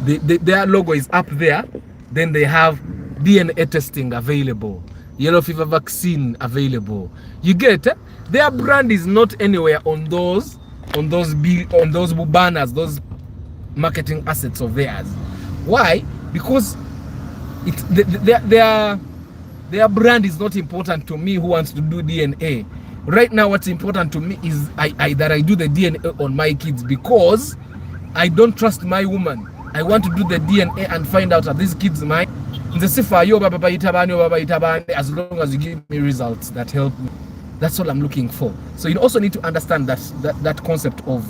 Their logo is up there. Then they have DNA testing available. Yellow fever vaccine available. You get it? Their brand is not anywhere on those banners, those marketing assets of theirs. Why? Because their brand is not important to me who wants to do DNA. Right now, what's important to me is that I do the DNA on my kids, because I don't trust my woman. I want to do the DNA and find out that these kids mine. As long as you give me results that help me, that's all I'm looking for. So you also need to understand that concept of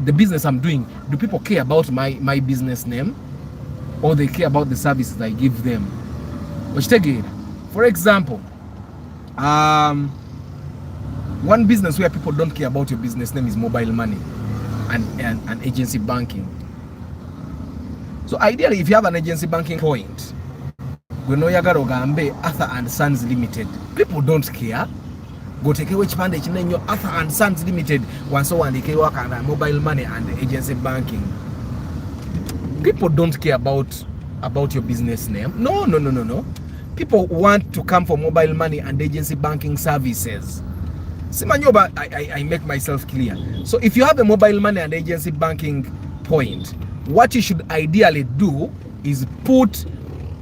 the business I'm doing. Do people care about my business name, or they care about the services I give them? For example, one business where people don't care about your business name is mobile money and agency banking. So ideally, if you have an agency banking point, Arthur and Sons Limited, people don't care. Go take away Chipande Chinenyo, Arthur and Sons Limited, one so one they work on mobile money and agency banking. People don't care about your business name. No. People want to come for mobile money and agency banking services. Simanyoba, I make myself clear. So if you have a mobile money and agency banking point, what you should ideally do is put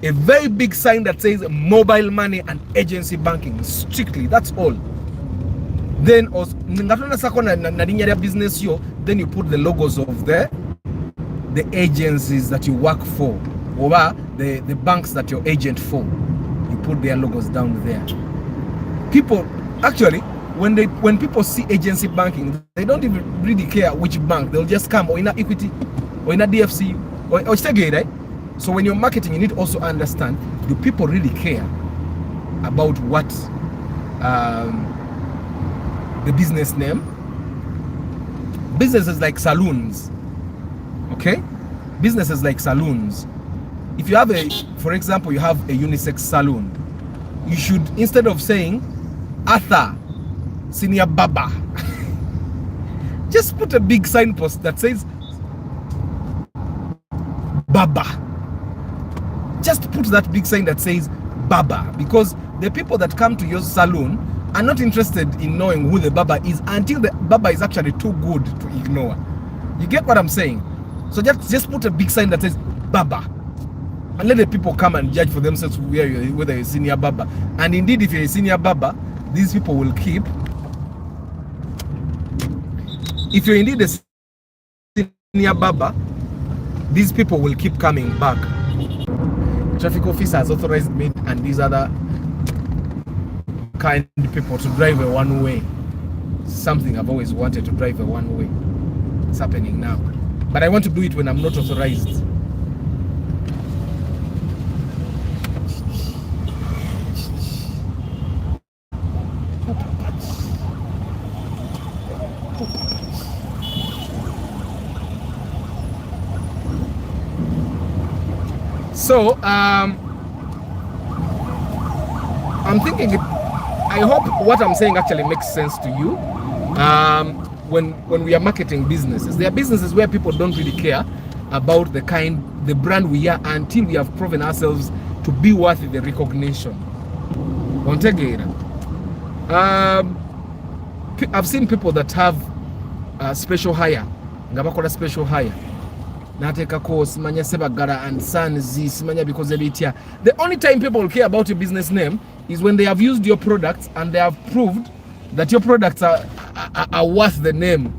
a very big sign that says mobile money and agency banking strictly. That's all. Then also na business yo, then you put the logos of the agencies that you work for, or the banks that you're agent for. You put their logos down there. People actually, when people see agency banking, they don't even really care which bank. They'll just come or in a Equity or in a DFC or Stegate, right? So when you're marketing, you need to also understand, do people really care about what the business name? Businesses like saloons, okay? Businesses like saloons. If you have for example, you have a unisex salon, you should, instead of saying Arthur Senior Baba, just put a big signpost that says Baba. Just put that big sign that says Baba, because the people that come to your salon are not interested in knowing who the Baba is until the Baba is actually too good to ignore. You get what I'm saying? So just put a big sign that says Baba, and let the people come and judge for themselves whether you're a senior Baba. And indeed, if you're a senior Baba, these people will keep. If you're indeed a senior Baba, these people will keep coming back. Traffic officers authorized me and these other kind people to drive a one-way. Something I've always wanted, to drive a one-way. It's happening now. But I want to do it when I'm not authorized. So I'm thinking, I hope what I'm saying actually makes sense to you. When we are marketing businesses, there are businesses where people don't really care about the brand we are until we have proven ourselves to be worthy the recognition. I've seen people that have special hire, special hire. Nateka course, Manya Sebagara and Sons, Manya because the only time people care about your business name is when they have used your products and they have proved that your products are worth the name.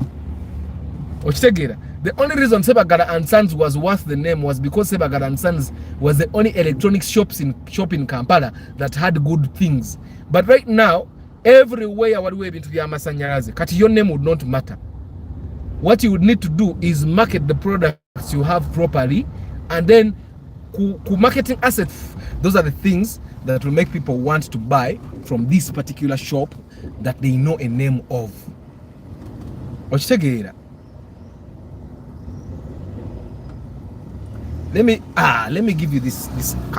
The only reason Sebagara and Sons was worth the name was because Sebagara and Sons was the only electronics shop in Kampala that had good things. But right now, everywhere what we're into the Amasanyarazi, Kati, your name would not matter. What you would need to do is market the products you have properly, and then marketing assets. Those are the things that will make people want to buy from this particular shop that they know a name of. Let me give you this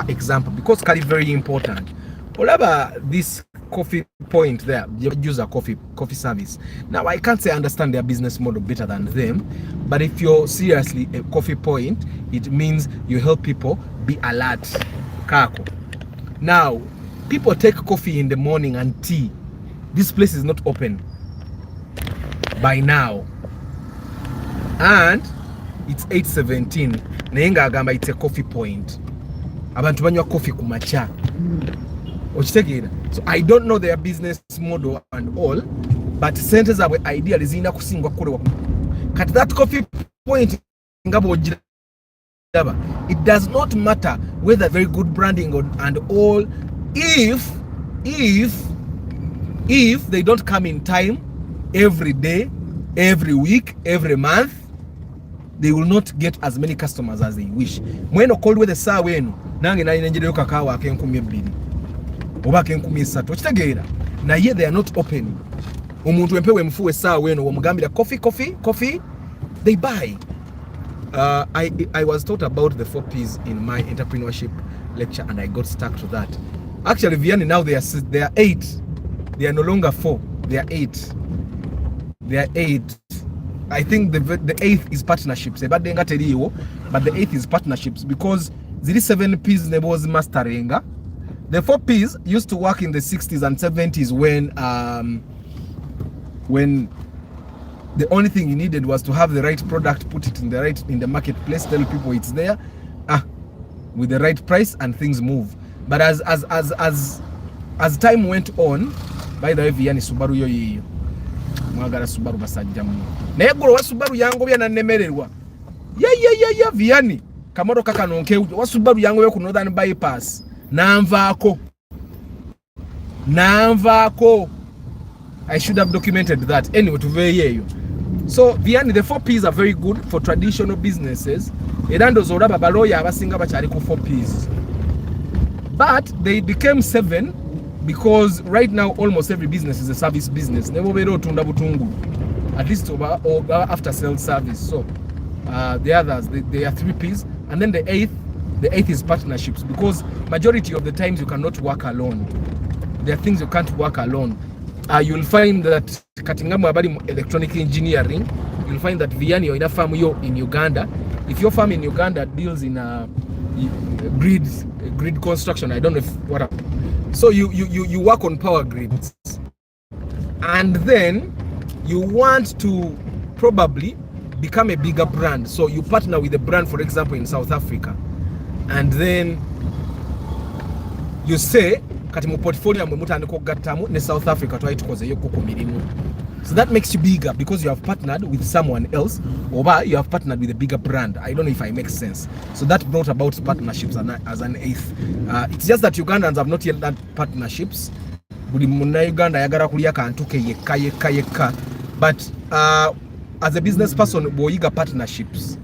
example, because it's very important. Whatever this coffee point there, use a coffee service. Now I can't say I understand their business model better than them, but if you're seriously a coffee point, it means you help people be alert. Kako. Now, people take coffee in the morning and tea. This place is not open by now, and it's 8:17. Nenga agamba it's a coffee point. Abantu banywa coffee kumacha. So I don't know their business model and all, but centers are ideally zina kusingwa kulewa. Kat that coffee point ngabo jaba. It does not matter whether very good branding and all, if they don't come in time every day, every week, every month, they will not get as many customers as they wish. Mweno cold with the saa wenu nange na inenjere kakawa akenkumi ebili oba kenkumi esatu okitegeera naye they are not open. Omuntu empewe mfuwe saa wenu wamugambira coffee, they buy. I was taught about the 4 P's in my entrepreneurship lecture, and I got stuck to that. Actually, Vianney, now they are 8. They are no longer 4. They are 8. They are 8. I think the 8th is partnerships. But the 8th is partnerships, because the 7 P's was mastering. The 4 P's used to work in the 60s and 70s when the only thing you needed was to have the right product, put it in the marketplace, tell people it's there, with the right price, and things move. But as time went on, by the way, Vianney Subaru yo, mwagala Subaru basajja muno naye golo wa Subaru yangobya nanemererwa ya Vianney kamotoka kano nkewujo wa Subaru yangobya ku Northern Bypass nanvaako I should have documented that anyway tuveeyo. So Vianney, the 4 P's are very good for traditional businesses era ndozo olaba baloya abasinga bakyali ku 4 P's but they became 7 because right now almost every business is a service business. Nebo bero tunda butungu at least over after sales service. So the others they are 3 P's, and then the eighth is partnerships, because majority of the times you cannot work alone. There are things you can't work alone. You'll find that katingamu abali electronic engineering, you'll find that Vianney or ina farm yo in Uganda. If your farm in Uganda deals in grid construction, I don't know if what. So you work on power grids, and then you want to probably become a bigger brand. So you partner with a brand, for example, in South Africa, and then you say kati mu portfolio mwe mutandika okugattamu ne South Africa twali tukozeyo ku mirimu. So that makes you bigger because you have partnered with someone else, or you have partnered with a bigger brand. I don't know if I make sense. So that brought about partnerships as an 8th. It's just that Ugandans have not yet done partnerships. Buli munna Uganda yagala kulya kantu ke yekka. But as a business person, boyiga partnerships.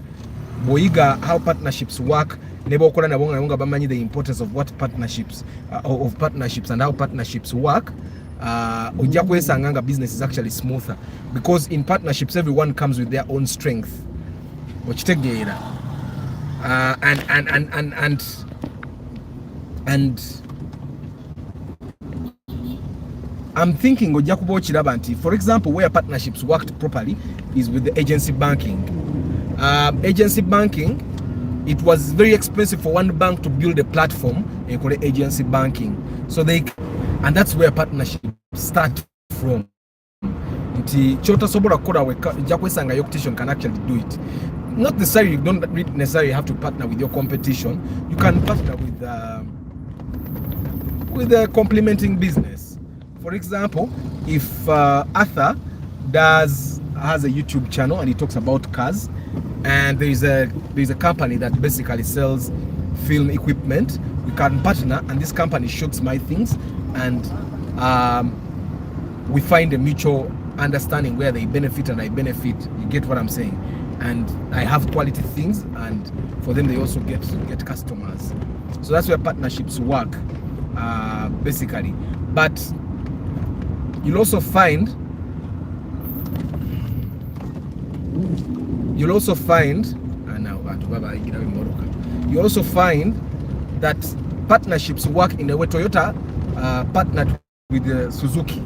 Boyiga how partnerships work. Nebo okola nabo nga bamanyi the importance of what partnerships of partnerships and how partnerships work. Ojja kwesanga nga business is actually smoother because in partnerships everyone comes with their own strength. Okitegeera. And I'm thinking ojja kuba okiraba nti, for example, where partnerships worked properly is with the agency banking. Agency banking, it was very expensive for one bank to build a platform called agency banking. So and that's where partnerships start from. Nti chota sobola kukola weka jakwesanga your competition can actually do it. Not necessarily, you don't necessarily have to partner with your competition. You can partner with a complementing business. For example, if Arthur has a YouTube channel and he talks about cars, and there is a company that basically sells film equipment, we can partner, and this company shoots my things, and we find a mutual understanding where they benefit and I benefit. You get what I'm saying? And I have quality things, and for them they also get customers. So that's where partnerships work, basically. But you'll also find that partnerships work in a way. Toyota partnered with Suzuki.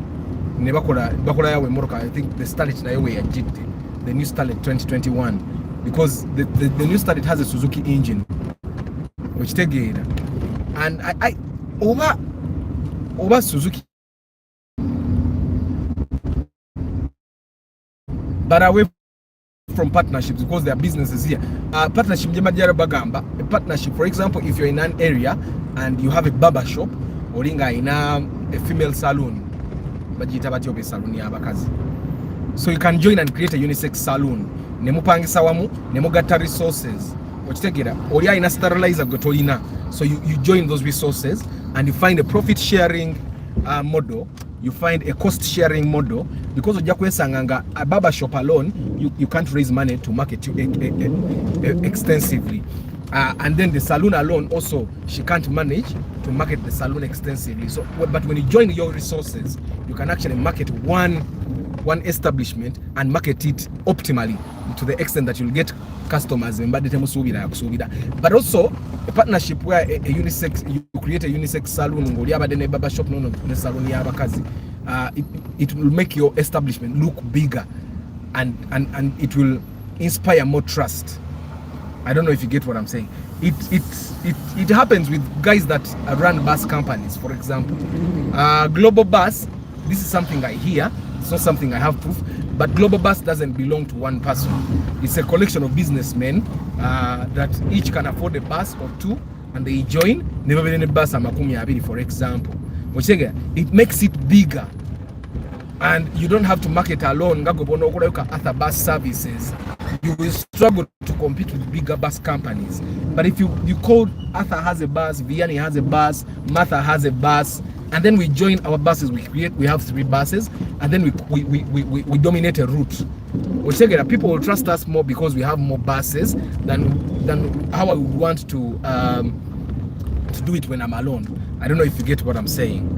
Bakola yawe moroka. I think the Starlet na yawe ya GT, the new Starlet 2021, because the new Starlet has a Suzuki engine, which tegeera, and I over Suzuki, but away from partnerships because there are businesses here. Partnership, a partnership, for example, if you're in an area and you have a barber shop or in a female salon, so you can join and create a unisex salon. Nemupangisa wamu, nemugata resources. Or in a sterilizer gotolina. So you join those resources and you find a profit sharing model. You find a cost sharing model, because of Jakwesanganga, a barber shop alone, you can't raise money to market you extensively. And then the salon alone also, she can't manage to market the salon extensively. So, but when you join your resources, you can actually market one establishment and market it optimally to the extent that you'll get customers. But also a partnership where a unisex, you create a unisex salon, it will make your establishment look bigger, and it will inspire more trust. I don't know if you get what I'm saying. It happens with guys that run bus companies, for example. Global Bus, this is something I hear. It's not something I have proof, but Global Bus doesn't belong to one person. It's a collection of businessmen that each can afford a bus or two, and they join. Never been a bus, for example. It makes it bigger. and you don't have to market alone. Other bus services, you will struggle to compete with bigger bus companies. But if you call Arthur has a bus, Vianney has a bus, Martha has a bus, and then we join our buses, we have 3 buses, and then we dominate a route. People will trust us more because we have more buses than how I would want to do it when I'm alone. I don't know if you get what I'm saying.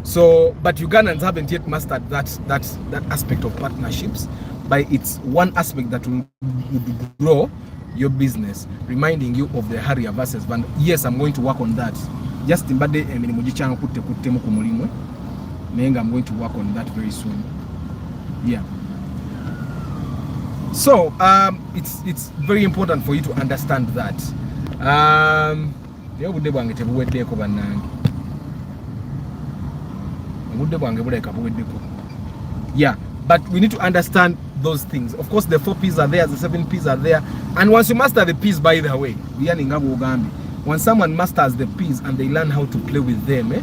So, but Ugandans haven't yet mastered that aspect of partnerships, but it's one aspect that will grow your business, reminding you of the Harrier versus Van. Yes, I'm going to work on that. Just in bade I'm going to work on that very soon. Yeah. So it's very important for you to understand that. Yeah, but we need to understand those things. Of course, the 4 P's are there, the 7 P's are there, and once you master the P's, by the way, when someone masters the P's and they learn how to play with them,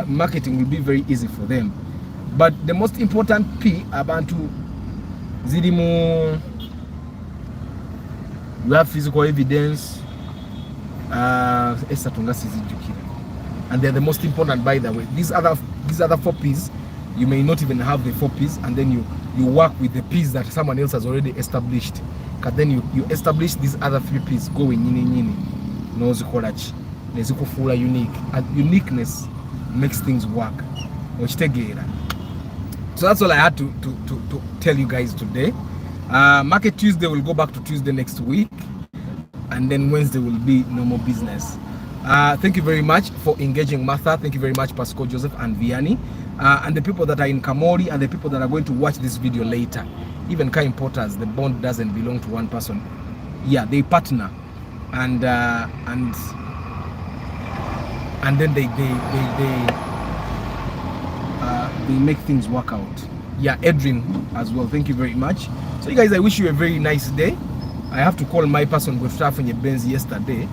marketing will be very easy for them. But the most important P, abantu zilimu, you have physical evidence, and they're the most important, by the way. These other 4 P's, you may not even have the 4 P's, and then you work with the P's that someone else has already established. But then you establish these other 3 P's going in unique, and uniqueness makes things work. So that's all I had to tell you guys today. Market Tuesday will go back to Tuesday next week, and then Wednesday will be normal business. Thank you very much for engaging, Martha. Thank you very much, Pascal, Joseph, and Vianney, and the people that are in Kamori, and the people that are going to watch this video later. Even Kai importers, the bond doesn't belong to one person. Yeah, they partner, and then they make things work out. Yeah, Edrin as well. Thank you very much. So you guys, I wish you a very nice day. I have to call my person with traffic in Benz yesterday.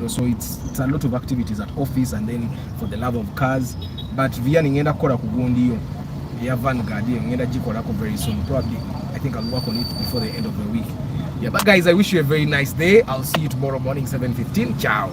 So it's a lot of activities at office, and then for the love of cars. But Vianney ngenda kora kugondiyo ya Vanguard ngenda jikola ko very soon. Probably I think I'll work on it before the end of the week. Yeah, but guys, I wish you a very nice day. I'll see you tomorrow morning 7:15. Ciao.